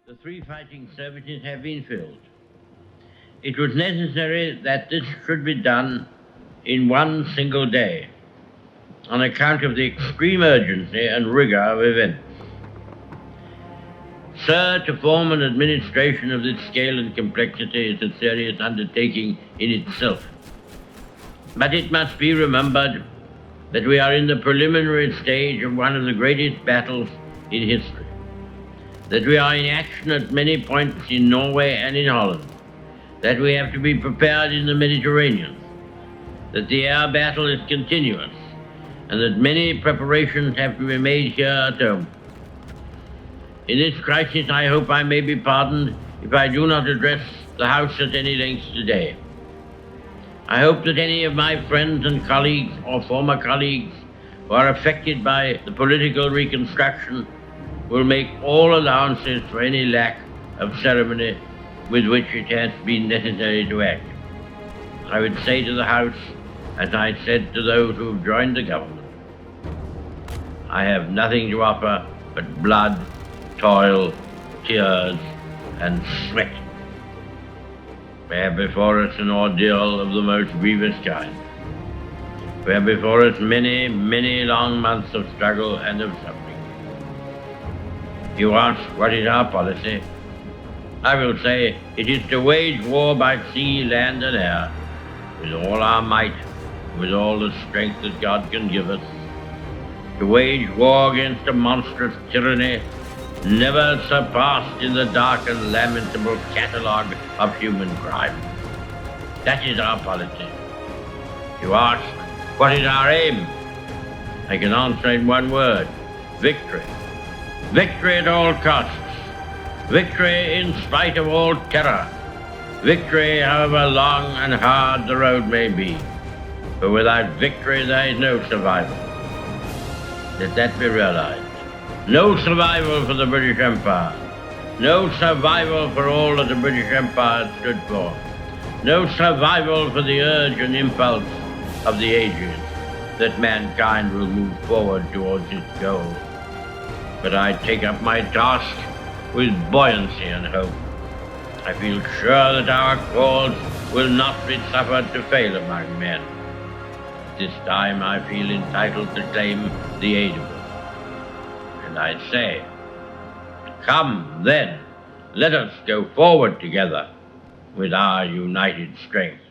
The three fighting services have been filled. It was necessary that this should be done in one single day on account of the extreme urgency and rigor of events. Sir, to form an administration of this scale and complexity is a serious undertaking in itself. But it must be remembered that we are in the preliminary stage of one of the greatest battles in history, that we are in action at many points in Norway and in Holland, that we have to be prepared in the Mediterranean, that the air battle is continuous, and that many preparations have to be made here at home. In this crisis, I hope I may be pardoned if I do not address the House at any length today. I hope that any of my friends and colleagues or former colleagues who are affected by the political reconstruction will make all allowances for any lack of ceremony with which it has been necessary to act. I would say to the House, as I said to those who have joined the government, I have nothing to offer but blood, toil, tears, and sweat. We have before us an ordeal of the most grievous kind. We have before us many, many long months of struggle and of suffering. You ask, what is our policy? I will say, it is to wage war by sea, land, and air, with all our might, with all the strength that God can give us, to wage war against a monstrous tyranny never surpassed in the dark and lamentable catalogue of human crime. That is our policy. You ask, what is our aim? I can answer in one word, victory. Victory at all costs. Victory in spite of all terror. Victory however long and hard the road may be. For without victory there is no survival. Let that be realized. No survival for the British Empire. No survival for all that the British Empire stood for. No survival for the urge and impulse of the ages that mankind will move forward towards its goal. But I take up my task with buoyancy and hope. I feel sure that our cause will not be suffered to fail among men. At this time I feel entitled to claim the aid of them. And I say, come then, let us go forward together with our united strength.